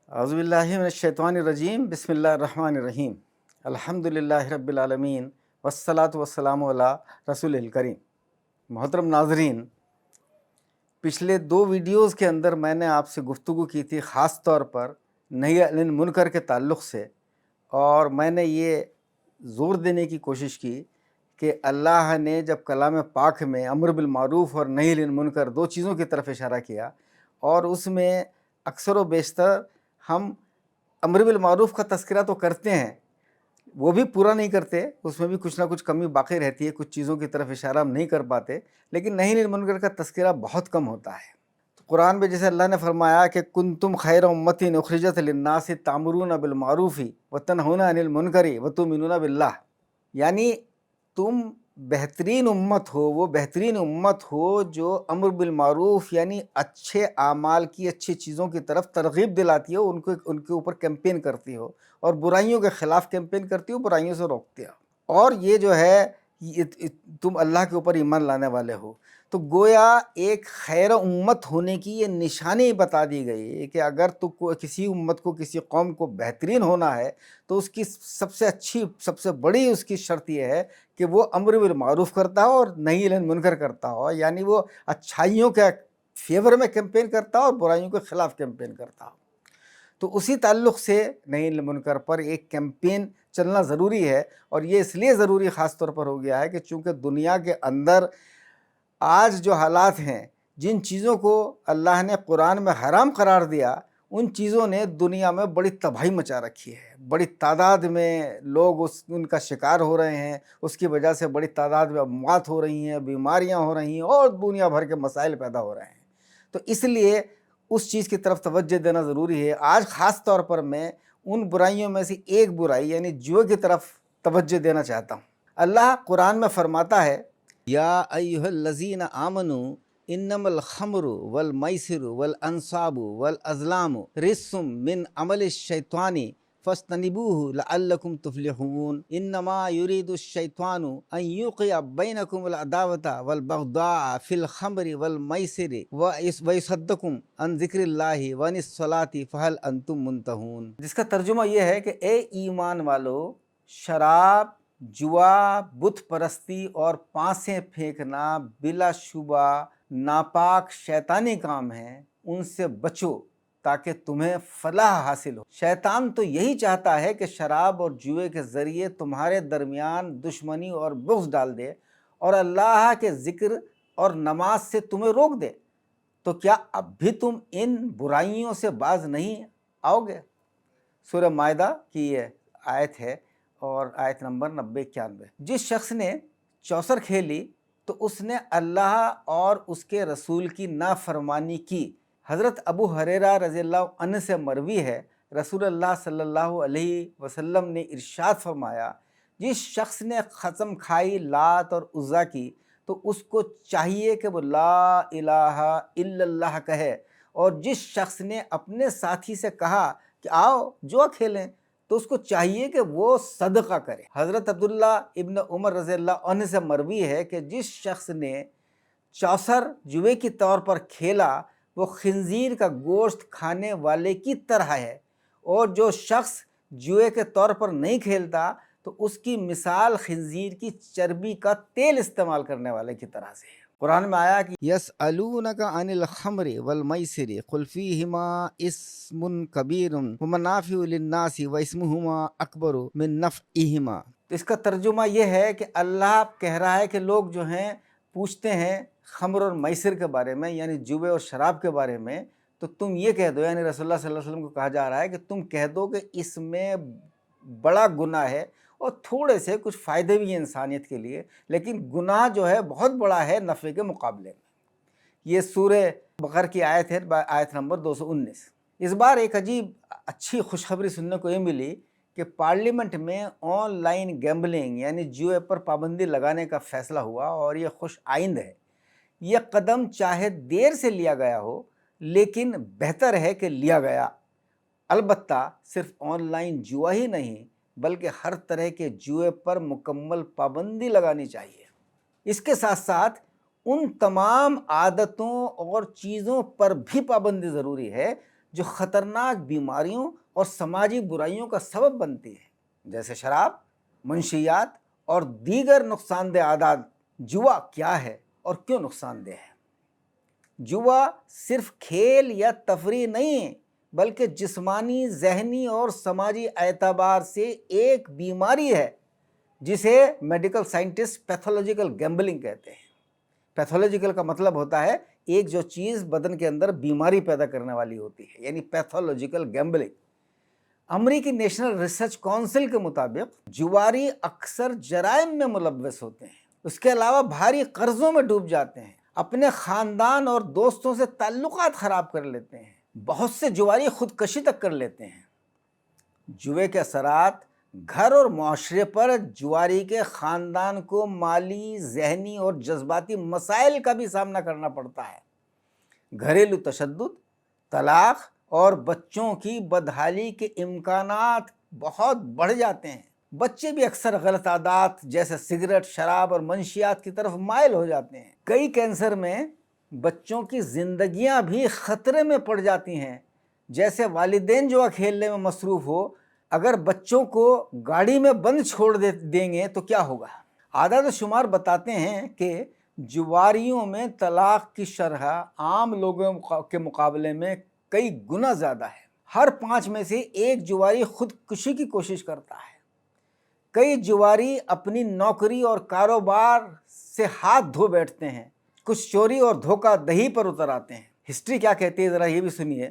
اعوذ باللہ من الشیطان الرجیم بسم اللہ الرحمن الرحیم الحمدللہ رب العالمین والصلاة والسلام علی رسول الکریم۔ محترم ناظرین، پچھلے 2 ویڈیوز کے اندر میں نے آپ سے گفتگو کی تھی خاص طور پر نہی عن المنکر کے تعلق سے، اور میں نے یہ زور دینے کی کوشش کی کہ اللہ نے جب کلام پاک میں امر بالمعروف اور نہی عن المنکر 2 چیزوں کی طرف اشارہ کیا، اور اس میں اکثر و بیشتر ہم امر بالمعروف کا تذکرہ تو کرتے ہیں، وہ بھی پورا نہیں کرتے، اس میں بھی کچھ نہ کچھ کمی باقی رہتی ہے، کچھ چیزوں کی طرف اشارہ ہم نہیں کر پاتے، لیکن نہی عن المنکر کا تذکرہ بہت کم ہوتا ہے۔ قرآن میں جیسے اللہ نے فرمایا کہ کنتم خیر امۃ اخرجت للناس تأمرون بالمعروف وتنہون عن المنکر وتؤمنون باللہ، یعنی تم بہترین امت ہو، وہ بہترین امت ہو جو امر بالمعروف یعنی اچھے اعمال کی، اچھی چیزوں کی طرف ترغیب دلاتی ہو، ان کے اوپر کیمپین کرتی ہو، اور برائیوں کے خلاف کیمپین کرتی ہو، برائیوں سے روکتی ہو، اور یہ جو ہے تم اللہ کے اوپر ایمان لانے والے ہو۔ تو گویا ایک خیر امت ہونے کی یہ نشانی بتا دی گئی کہ اگر تو کسی امت کو، کسی قوم کو بہترین ہونا ہے تو اس کی سب سے اچھی، سب سے بڑی اس کی شرط یہ ہے کہ وہ امر بالمعروف کرتا ہو اور نہی عن المنکر کرتا ہو، یعنی وہ اچھائیوں کے فیور میں کیمپین کرتا ہو اور برائیوں کے خلاف کیمپین کرتا ہو۔ تو اسی تعلق سے نہی عن المنکر پر ایک کیمپین چلنا ضروری ہے، اور یہ اس لیے ضروری خاص طور پر ہو گیا ہے کہ چونکہ دنیا کے اندر آج جو حالات ہیں، جن چیزوں کو اللہ نے قرآن میں حرام قرار دیا، ان چیزوں نے دنیا میں بڑی تباہی مچا رکھی ہے، بڑی تعداد میں لوگ ان کا شکار ہو رہے ہیں، اس کی وجہ سے بڑی تعداد میں اموات ہو رہی ہیں، بیماریاں ہو رہی ہیں، اور دنیا بھر کے مسائل پیدا ہو رہے ہیں۔ تو اس لیے اس چیز کی طرف توجہ دینا ضروری ہے۔ آج خاص طور پر میں ان برائیوں میں سے ایک برائی یعنی جوئے کی طرف توجہ دینا چاہتا ہوں۔ اللہ قرآن میں فرماتا ہے، یا ایھا الذین آمنوا انما الخمر والمیسر والانصاب والازلام رجس من عمل الشیطان فاجتنبوه لعلکم تفلحون انما یرید الشیطان ان یوقع بینکم العداوۃ والبغضاء فی الخمر والمیسر ویصدکم عن ذکر اللہ وعن الصلاۃ فہل انتم منتہون، جس کا ترجمہ یہ ہے کہ اے ایمان والو، شراب، جوا، بت پرستی اور پانسیں پھینکنا بلا شبہ ناپاک شیطانی کام ہیں، ان سے بچو تاکہ تمہیں فلاح حاصل ہو۔ شیطان تو یہی چاہتا ہے کہ شراب اور جوئے کے ذریعے تمہارے درمیان دشمنی اور بغض ڈال دے، اور اللہ کے ذکر اور نماز سے تمہیں روک دے۔ تو کیا اب بھی تم ان برائیوں سے باز نہیں آؤ گے؟ سورہ مائدہ کی یہ آیت ہے، اور آیت نمبر 90-91۔ جس شخص نے چوسر کھیلی تو اس نے اللہ اور اس کے رسول کی نافرمانی کی۔ حضرت ابو ہریرہ رضی اللہ عنہ سے مروی ہے، رسول اللہ صلی اللہ علیہ وسلم نے ارشاد فرمایا، جس شخص نے قسم کھائی لات اور عزیٰ کی تو اس کو چاہیے کہ وہ لا الہ الا اللہ کہے، اور جس شخص نے اپنے ساتھی سے کہا کہ آؤ جوا کھیلیں تو اس کو چاہیے کہ وہ صدقہ کرے۔ حضرت عبداللہ ابن عمر رضی اللہ عنہ سے مروی ہے کہ جس شخص نے چوسر جوئے کے طور پر کھیلا وہ خنزیر کا گوشت کھانے والے کی طرح ہے، اور جو شخص جوئے کے طور پر نہیں کھیلتا تو اس کی مثال خنزیر کی چربی کا تیل استعمال کرنے والے کی طرح سے ہے۔ قرآن میں آیا کہ یسألونک عن الخمر والمیسر قل فیہما اسم کبیر ومنافع للناس واسمہما اکبر من نفعہما۔ تو اس کا ترجمہ یہ ہے کہ اللہ کہہ رہا ہے کہ لوگ جو ہیں پوچھتے ہیں خمر اور میسر کے بارے میں، یعنی جوئے اور شراب کے بارے میں، تو تم یہ کہہ دو، یعنی رسول اللہ صلی اللہ علیہ وسلم کو کہا جا رہا ہے کہ تم کہہ دو کہ اس میں بڑا گناہ ہے، اور تھوڑے سے کچھ فائدے بھی ہیں انسانیت کے لیے، لیکن گناہ جو ہے بہت بڑا ہے نفع کے مقابلے میں۔ یہ سورہ بقرہ کی آیت ہے، آیت نمبر 219۔ اس بار ایک عجیب اچھی خوشخبری سننے کو یہ ملی کہ پارلیمنٹ میں آن لائن گیمبلنگ یعنی جوئے پر پابندی لگانے کا فیصلہ ہوا، اور یہ خوش آئند ہے۔ یہ قدم چاہے دیر سے لیا گیا ہو، لیکن بہتر ہے کہ لیا گیا۔ البتہ صرف آن لائن جوا ہی نہیں بلکہ ہر طرح کے جوئے پر مکمل پابندی لگانی چاہیے۔ اس کے ساتھ ساتھ ان تمام عادتوں اور چیزوں پر بھی پابندی ضروری ہے جو خطرناک بیماریوں اور سماجی برائیوں کا سبب بنتی ہے، جیسے شراب، منشیات اور دیگر نقصان دہ عادات۔ جوا کیا ہے اور کیوں نقصان دہ ہے؟ جوا صرف کھیل یا تفریح نہیں ہے، بلکہ جسمانی، ذہنی اور سماجی اعتبار سے ایک بیماری ہے جسے میڈیکل سائنٹسٹ پیتھولوجیکل گیمبلنگ کہتے ہیں۔ پیتھولوجیکل کا مطلب ہوتا ہے ایک جو چیز بدن کے اندر بیماری پیدا کرنے والی ہوتی ہے، یعنی پیتھولوجیکل گیمبلنگ۔ امریکی نیشنل ریسرچ کونسل کے مطابق جواری اکثر جرائم میں ملوث ہوتے ہیں، اس کے علاوہ بھاری قرضوں میں ڈوب جاتے ہیں، اپنے خاندان اور دوستوں سے تعلقات خراب کر لیتے ہیں، بہت سے جواری خودکشی تک کر لیتے ہیں۔ جوے کے اثرات گھر اور معاشرے پر جواری کے خاندان کو مالی، ذہنی اور جذباتی مسائل کا بھی سامنا کرنا پڑتا ہے۔ گھریلو تشدد، طلاق اور بچوں کی بدحالی کے امکانات بہت بڑھ جاتے ہیں۔ بچے بھی اکثر غلط عادات جیسے سگریٹ، شراب اور منشیات کی طرف مائل ہو جاتے ہیں۔ کئی کینسر میں بچوں کی زندگیاں بھی خطرے میں پڑ جاتی ہیں، جیسے والدین جوا کھیلنے میں مصروف ہو، اگر بچوں کو گاڑی میں بند چھوڑ دیں گے تو کیا ہوگا؟ اعداد و شمار بتاتے ہیں کہ جواریوں میں طلاق کی شرح عام لوگوں کے مقابلے میں کئی گنا زیادہ ہے۔ ہر 5 میں سے ایک جواری خودکشی کی کوشش کرتا ہے۔ کئی جواری اپنی نوکری اور کاروبار سے ہاتھ دھو بیٹھتے ہیں، کچھ چوری اور دھوکہ دہی پر اتر آتے ہیں۔ ہسٹری کیا کہتی ہے ذرا یہ بھی سنیے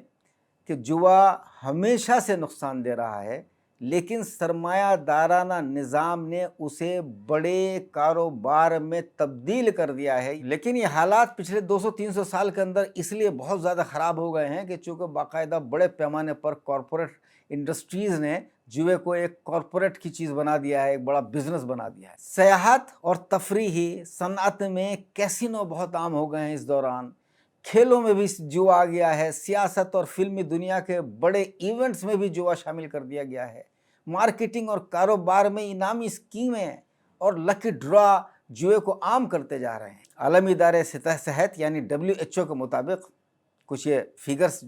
کہ جوا ہمیشہ سے نقصان دے رہا ہے، لیکن سرمایہ دارانہ نظام نے اسے بڑے کاروبار میں تبدیل کر دیا ہے۔ لیکن یہ حالات پچھلے 200-300 سال کے اندر اس لیے بہت زیادہ خراب ہو گئے ہیں کہ چونکہ باقاعدہ بڑے پیمانے پر کارپوریٹ انڈسٹریز نے جوے کو ایک کارپوریٹ کی چیز بنا دیا ہے، ایک بڑا بزنس بنا دیا ہے۔ سیاحت اور تفریحی صنعت میں کیسینو بہت عام ہو گئے ہیں اس دوران، کھیلوں میں بھی جوا آ گیا ہے، سیاست اور فلمی دنیا کے بڑے ایونٹس میں بھی جوا شامل کر دیا گیا ہے۔ مارکیٹنگ اور کاروبار میں انعامی اسکیمیں اور لکی ڈرا جوئے کو عام کرتے جا رہے ہیں۔ عالمی ادارے صحت یعنی WHO کے مطابق کچھ یہ فیگرز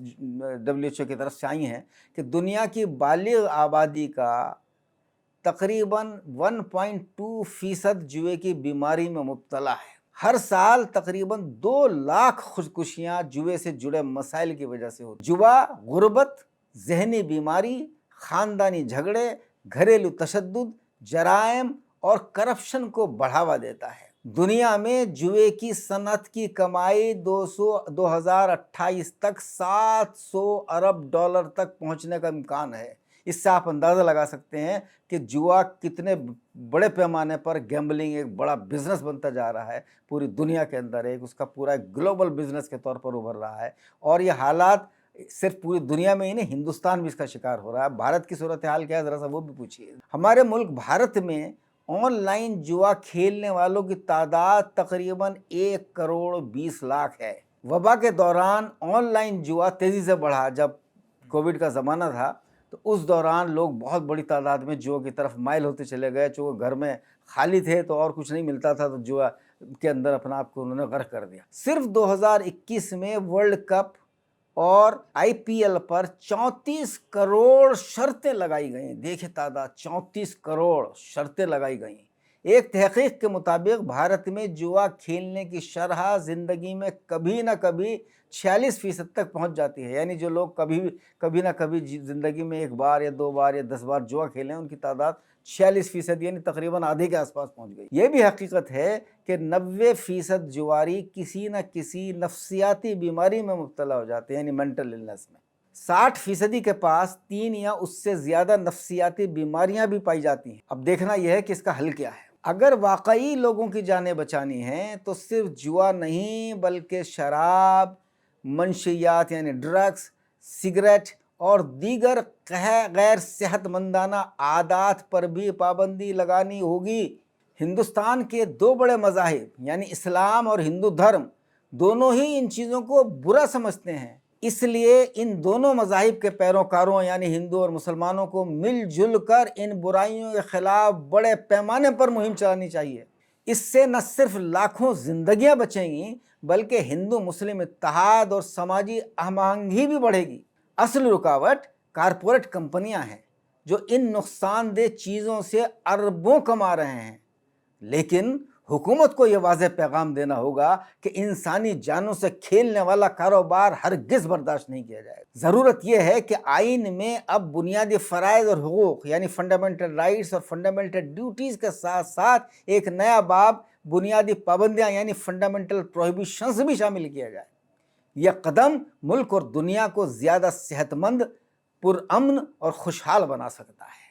WHO کی طرف سے آئی ہیں کہ دنیا کی بالغ آبادی کا تقریباً 1.2% جوئے کی بیماری میں مبتلا ہے۔ ہر سال تقریباً 2 لاکھ خودکشیاں جوئے سے جڑے مسائل کی وجہ سے ہوتی ہیں۔ جوا غربت، ذہنی بیماری، خاندانی جھگڑے، گھریلو تشدد، جرائم اور کرپشن کو بڑھاوا دیتا ہے۔ دنیا میں جوئے کی صنعت کی کمائی 2028 تک $700 ارب تک پہنچنے کا امکان ہے۔ اس سے آپ اندازہ لگا سکتے ہیں کہ جوا کتنے بڑے پیمانے پر گیمبلنگ ایک بڑا بزنس بنتا جا رہا ہے، پوری دنیا کے اندر اس کا پورا ایک گلوبل بزنس کے طور پر ابھر رہا ہے۔ اور یہ حالات صرف پوری دنیا میں ہی نہیں، ہندوستان بھی اس کا شکار ہو رہا ہے۔ بھارت کی صورتحال کیا ہے ذرا سا وہ بھی پوچھیے۔ ہمارے ملک بھارت میں آن لائن جوا کھیلنے والوں کی تعداد تقریباً 1,20,00,000 ہے۔ وبا کے دوران آن لائن جوا تیزی سے بڑھا۔ جب کووڈ کا زمانہ تھا تو اس دوران لوگ بہت بڑی تعداد میں جوا کی طرف مائل ہوتے چلے گئے، چونکہ گھر میں خالی تھے تو اور کچھ نہیں ملتا تھا، تو جوا کے اندر اپنا آپ کو انہوں نے غرق کر دیا۔ صرف 2021 میں ورلڈ کپ اور IPL پر 34 کروڑ شرطیں لگائی گئیں۔ دیکھیں تعداد، 34 کروڑ شرطیں لگائی گئیں۔ ایک تحقیق کے مطابق بھارت میں جوا کھیلنے کی شرح زندگی میں کبھی نہ کبھی 46% تک پہنچ جاتی ہے، یعنی جو لوگ کبھی نہ کبھی زندگی میں 1 بار یا 2 بار یا 10 بار جوا کھیلیں، ان کی تعداد 46%، یعنی تقریباً آدھے کے آس پاس پہنچ گئی۔ یہ بھی حقیقت ہے کہ 90% جواری کسی نہ کسی نفسیاتی بیماری میں مبتلا ہو جاتے ہیں، یعنی مینٹل النس میں۔ 60% کے پاس 3 یا اس سے زیادہ نفسیاتی بیماریاں بھی پائی جاتی ہیں۔ اب دیکھنا یہ ہے کہ اس کا حل کیا ہے۔ اگر واقعی لوگوں کی جانیں بچانی ہیں تو صرف جوا نہیں بلکہ شراب، منشیات یعنی ڈرگس، سگریٹ اور دیگر غیر صحت مندانہ عادات پر بھی پابندی لگانی ہوگی۔ ہندوستان کے 2 بڑے مذاہب یعنی اسلام اور ہندو دھرم دونوں ہی ان چیزوں کو برا سمجھتے ہیں، اس لیے ان دونوں مذاہب کے پیروکاروں یعنی ہندو اور مسلمانوں کو مل جل کر ان برائیوں کے خلاف بڑے پیمانے پر مہم چلانی چاہیے۔ اس سے نہ صرف لاکھوں زندگیاں بچیں گی بلکہ ہندو مسلم اتحاد اور سماجی ہم آہنگی بھی بڑھے گی۔ اصل رکاوٹ کارپوریٹ کمپنیاں ہیں جو ان نقصان دہ چیزوں سے اربوں کما رہے ہیں، لیکن حکومت کو یہ واضح پیغام دینا ہوگا کہ انسانی جانوں سے کھیلنے والا کاروبار ہرگز برداشت نہیں کیا جائے گا۔ ضرورت یہ ہے کہ آئین میں اب بنیادی فرائض اور حقوق یعنی فنڈامنٹل رائٹس اور فنڈامنٹل ڈیوٹیز کے ساتھ ساتھ ایک نیا باب بنیادی پابندیاں یعنی فنڈامنٹل پروہیبیشنز بھی شامل کیا جائے۔ یہ قدم ملک اور دنیا کو زیادہ صحت مند، پرامن اور خوشحال بنا سکتا ہے۔